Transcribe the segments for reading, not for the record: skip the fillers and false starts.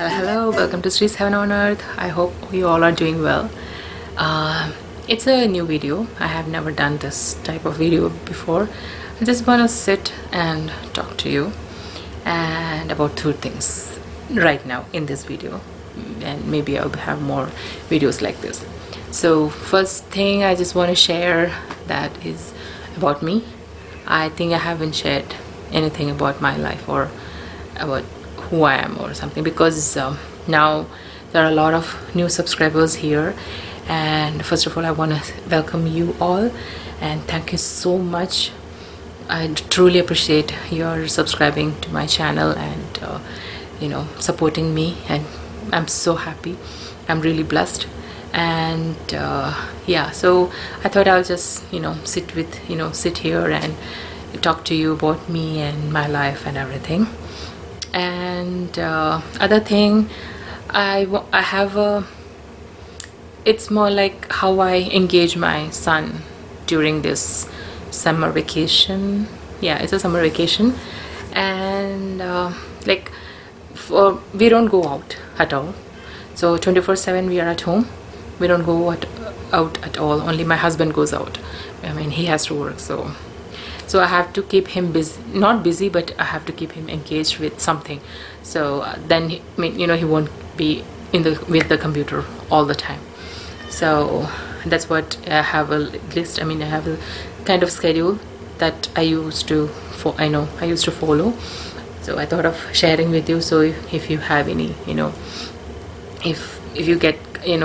Hello, welcome to Sri's Heaven on Earth. I hope you all are doing well. It's a new video. I have never done this type of video before. I just want to sit and talk to you and about two things right now in this video, and maybe I'll have more videos like this. So first thing I just want to share that is about me. I think I haven't shared anything about my life or about who I am or something, because now there are a lot of new subscribers here, and first of all I want to welcome you all and thank you so much. I truly appreciate your subscribing to my channel and supporting me, and I'm so happy. I'm really blessed. And yeah, so I thought I'll just sit here and talk to you about me and my life and everything. And other thing, I have a, it's more like how I engage my son during this summer vacation. Yeah, it's a summer vacation, and we don't go out at all. So 24/7 we are at home. We don't go out at all. Only my husband goes out. I mean, he has to work, so I have to keep him busy, not busy, but I have to keep him engaged with something. So then he won't be with the computer all the time. So that's what I have a list. I mean, I have a kind of schedule that I used to follow. So I thought of sharing with you. So if you have any, if you get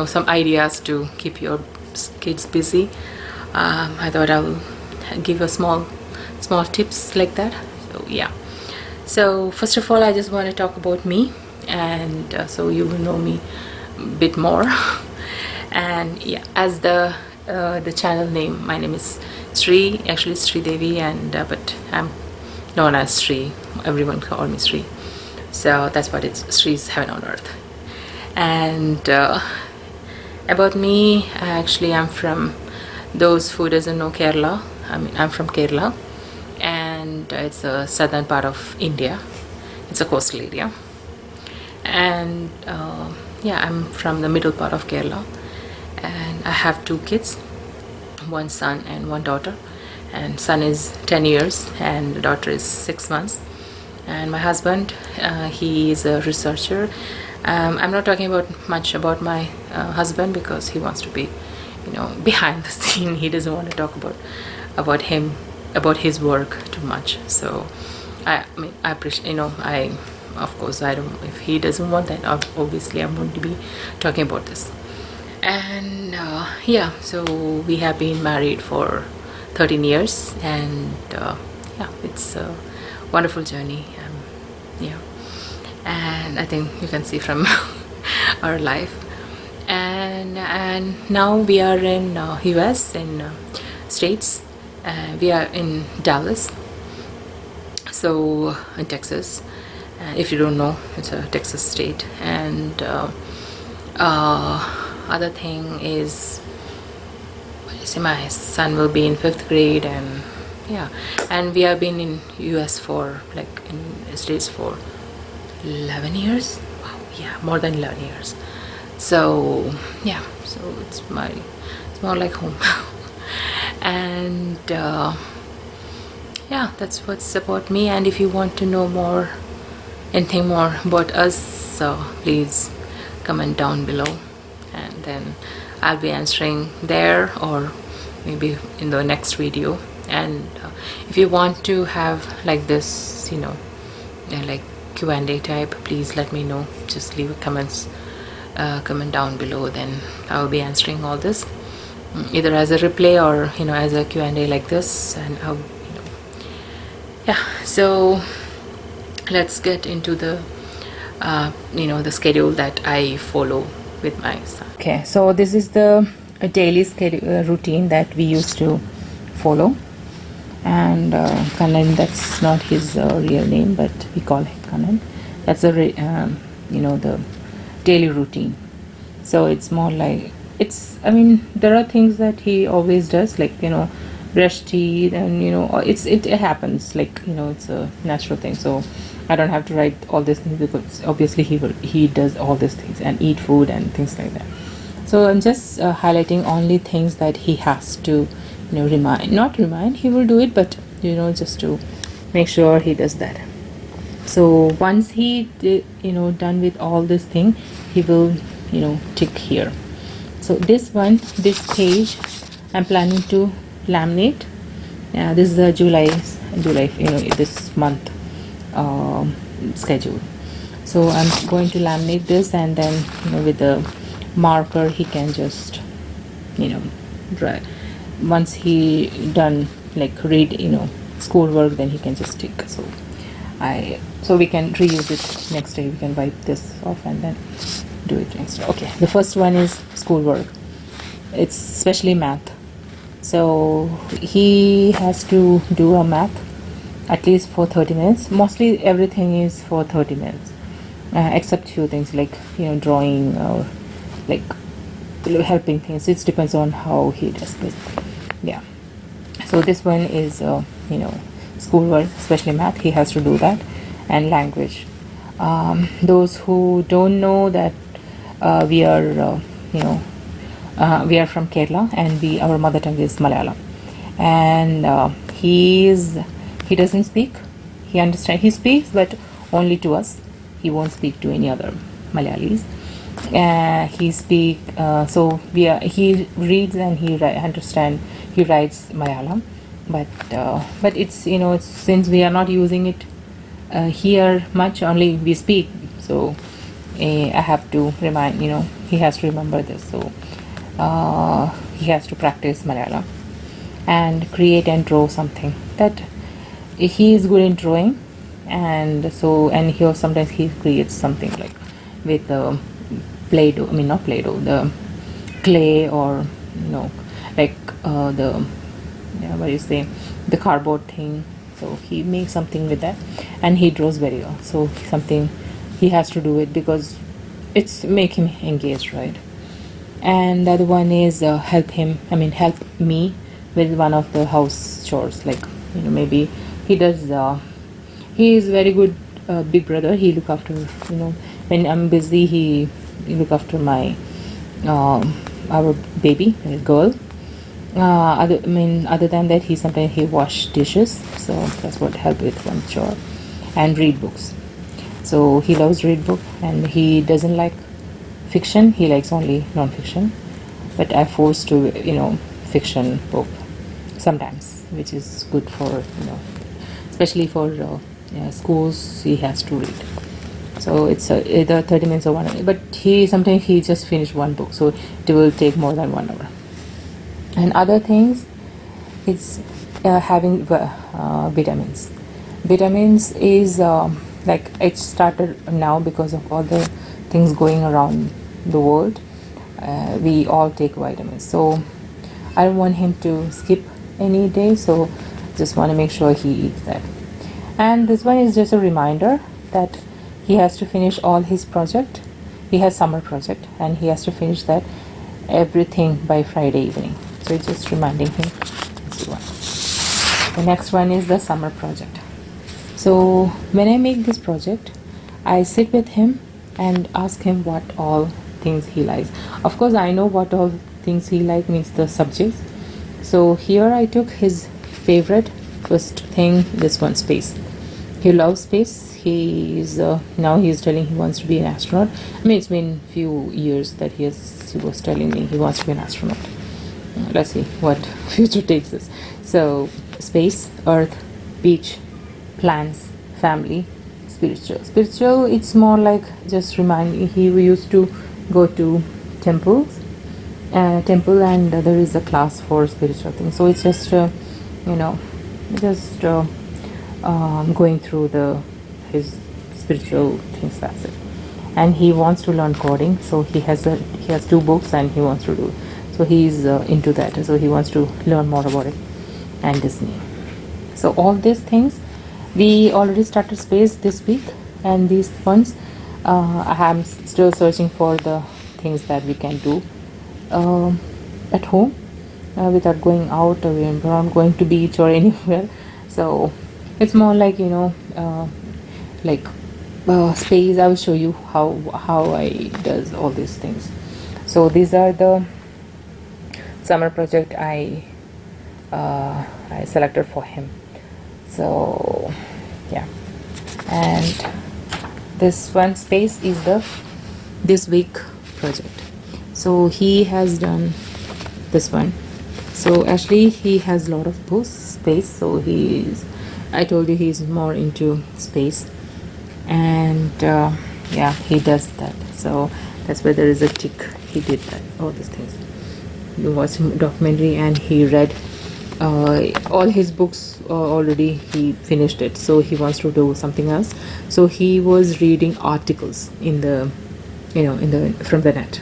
some ideas to keep your kids busy, I thought I will give a small tips like that. So yeah, so first of all I just want to talk about me, and so you will know me a bit more. And yeah, as the channel name, my name is Sri, actually Sri Devi, and but I'm known as Sri. Everyone call me Sri, so that's what it's, Sri's Heaven on Earth. And about me, actually I'm from, those who doesn't know Kerala, I mean I'm from Kerala, and it's a southern part of India. It's a coastal area, and yeah, I'm from the middle part of Kerala, and I have two kids, one son and one daughter. And son is 10 years and the daughter is 6 months. And my husband, he is a researcher. I'm not talking much about my husband, because he wants to be behind the scene. He doesn't want to talk about his work too much. So I mean, I appreciate, of course I don't, if he doesn't want that, obviously I'm going to be talking about this. And yeah, so we have been married for 13 years, and yeah, it's a wonderful journey. Yeah, and I think you can see from our life. And now we are in US, in States. We are in Dallas, so in Texas. If you don't know, it's a Texas state. And other thing is, my son will be in 5th grade, and yeah, and we have been in US for, like, in States for 11 years. Wow, yeah, more than 11 years. So yeah, so it's more like home. And yeah, that's what's about me. And if you want to know anything more about us, please comment down below, and then I'll be answering there, or maybe in the next video. And if you want to have like this, like Q&A type, please let me know. Just leave a comment down below, then I'll be answering all this, either as a replay or as a Q&A like this. And I'll yeah, so let's get into the the schedule that I follow with my son. Okay, so this is the daily schedule routine that we used to follow. And Kanan, that's not his real name, but we call him Kanan. That's the daily routine. So it's more like, I mean, there are things that he always does, like brush teeth, and it happens, like, it's a natural thing. So I don't have to write all these things, because obviously he does all these things and eat food and things like that. So I'm just highlighting only things that he has to not remind, he will do it, but just to make sure he does that. So once he done with all this thing, he will tick here. So this page I'm planning to laminate. This is the July this month schedule. So I'm going to laminate this, and then with the marker he can just draw. Once he done like read schoolwork, then he can just tick. So we can reuse it next day. We can wipe this off and then do it next day. Okay, the first one is schoolwork. It's especially math. So he has to do a math at least for 30 minutes. Mostly everything is for 30 minutes, except few things like drawing or like helping things. It depends on how he does it. Yeah. So this one is schoolwork, especially math. He has to do that, and language. Those who don't know that we are we are from Kerala, and our mother tongue is Malayalam, and he doesn't speak. He speaks, but only to us. He won't speak to any other Malayalis. He reads and he understand. He writes Malayalam, but it's since we are not using it here much, only we speak. So I have to remind, he has to remember this. So he has to practice Malayalam and create and draw something. That he is good in drawing, and here sometimes he creates something like with Play-Doh. I mean, not Play-Doh, the clay, or like the cardboard thing. So he makes something with that, and he draws very well. So something he has to do it, because it's make him engaged, right? And the other one is help me with one of the house chores, like maybe he does. He is very good big brother. He look after when I'm busy, he look after my our baby girl. Other than that, sometimes he wash dishes. So that's what help with one chore, and read books. So he loves read book, and he doesn't like fiction. He likes only non-fiction, but I force to fiction book sometimes, which is good for especially for schools. He has to read. So it's either 30 minutes or 1 hour, but sometimes he just finish one book, so it will take more than 1 hour. And other things, it's having vitamins. Vitamins is like it started now because of all the things going around the world. We all take vitamins, so I don't want him to skip any day, so just want to make sure he eats that. And this one is just a reminder that he has to finish all his project. He has summer project, and he has to finish that everything by Friday evening. So it's just reminding him. This one. The next one is the summer project. So when I make this project, I sit with him and ask him what all things he likes. Of course, I know what all things he like means the subjects. So here I took his favorite first thing, this one, space. He loves space. Now he is telling he wants to be an astronaut. I mean, it's been few years that he was telling me he wants to be an astronaut. Let's see what future takes us. So space, earth, beach, plants, family, spiritual. It's more like just reminding. He used to go to temple, and there is a class for spiritual things. So it's just going through his spiritual things. That's it. And he wants to learn coding. So he has 2 books, and he wants to do. So he's into that. So he wants to learn more about it, and Disney. So all these things, we already started space this week, and these ones I am still searching for the things that we can do at home. without going out, or we're not going to beach or anywhere. So it's more like, you know, like space. I will show you how I does all these things. So these are the summer project I selected for him. So yeah, and this one space is the this week project. So he has done this one. So actually he has a lot of books space, so I told you he's more into space, and yeah, he does that. So that's why there is a tick. He did that, all these things. He watched documentary and he read all his books already. He finished it, so he wants to do something else. So he was reading articles in the, you know, in the from the net.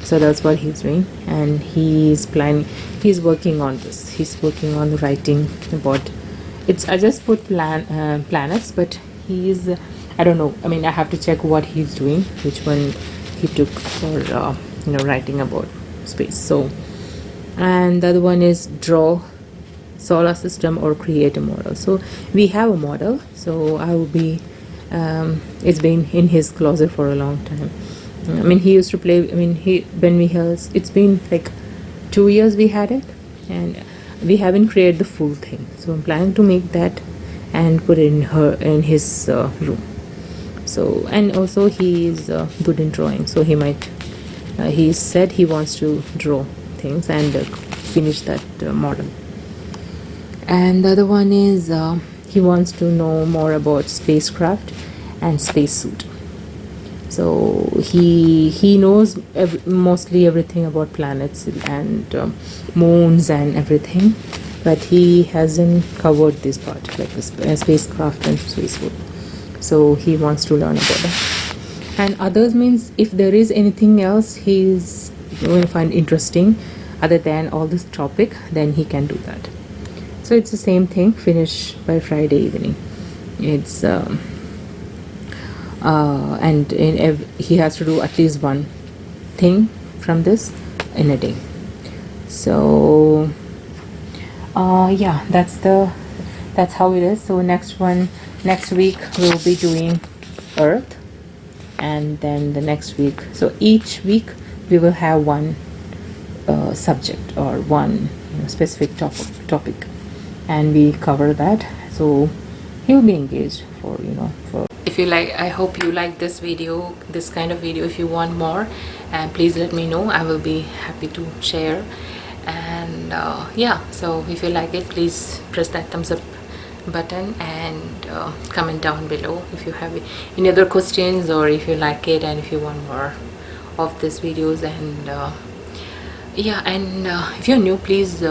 So that's what he's doing, and he's working on this. He's working on writing about it's. I just put planets, but he's, I don't know, I mean, I have to check what he's doing, which one he took for you know, writing about space. So, and the other one is draw solar system or create a model. So we have a model, so I will be it's been in his closet for a long time. I mean, he used to play, I mean, it's been like 2 years we had it, and we haven't created the full thing. So I'm planning to make that and put it in his room. So, and also he is good in drawing, so he said he wants to draw things and finish that model. And the other one is he wants to know more about spacecraft and spacesuit. So he knows mostly everything about planets and moons and everything, but he hasn't covered this part, like the spacecraft and spacesuit. So he wants to learn about that. And others means if there is anything else he's going to find interesting other than all this topic, then he can do that. So it's the same thing, finish by Friday evening. It's and he has to do at least one thing from this in a day. So yeah, that's how it is. So next week we'll be doing Earth, and then the next week, so each week we will have one subject or one, you know, specific topic, and we cover that. So he'll be engaged for, you know, for. If you like, I hope you like this video, this kind of video. If you want more, and please let me know. I will be happy to share. And yeah, so if you like it, please press that thumbs up button and comment down below if you have any other questions, or if you like it and if you want more of these videos. And yeah, and if you're new, please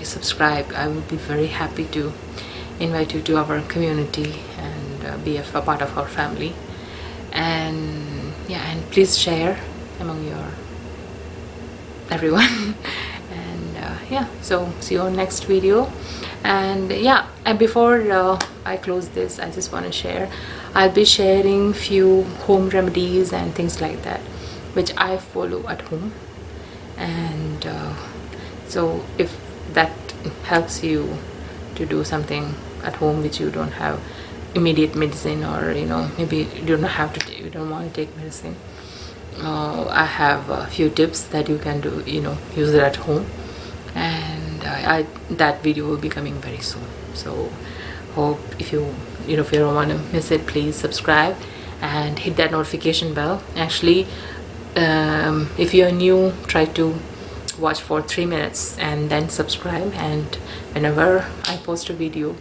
subscribe. I will be very happy to invite you to our community and be a part of our family. And yeah, and please share among your everyone. And yeah, so see you on next video. And yeah, and before I close this, I just want to share, I'll be sharing few home remedies and things like that which I follow at home. And so if that helps you to do something at home which you don't have immediate medicine, or you know, maybe you don't want to take medicine, I have a few tips that you can do, you know, use it at home. And that video will be coming very soon. So hope if you don't want to miss it, please subscribe and hit that notification bell. Actually, if you're new, try to watch for 3 minutes and then subscribe, and whenever I post a video,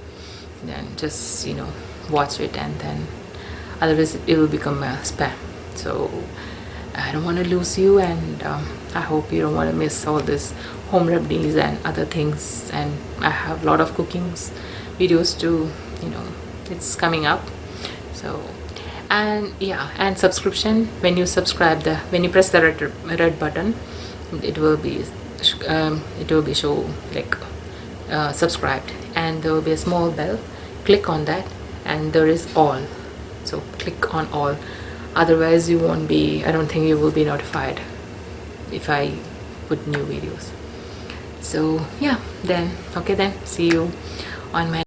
then just, you know, watch it, and then otherwise it will become a spam. So I don't want to lose you, and I hope you don't want to miss all this home remedies and other things. And I have a lot of cooking videos too, you know, it's coming up. So, and yeah, and subscription, when you subscribe, when you press the red button, it will be show like subscribed, and there will be a small bell. Click on that, and there is all. So click on all, otherwise you won't be, I don't think you will be notified if I put new videos. So yeah, then okay, then see you on my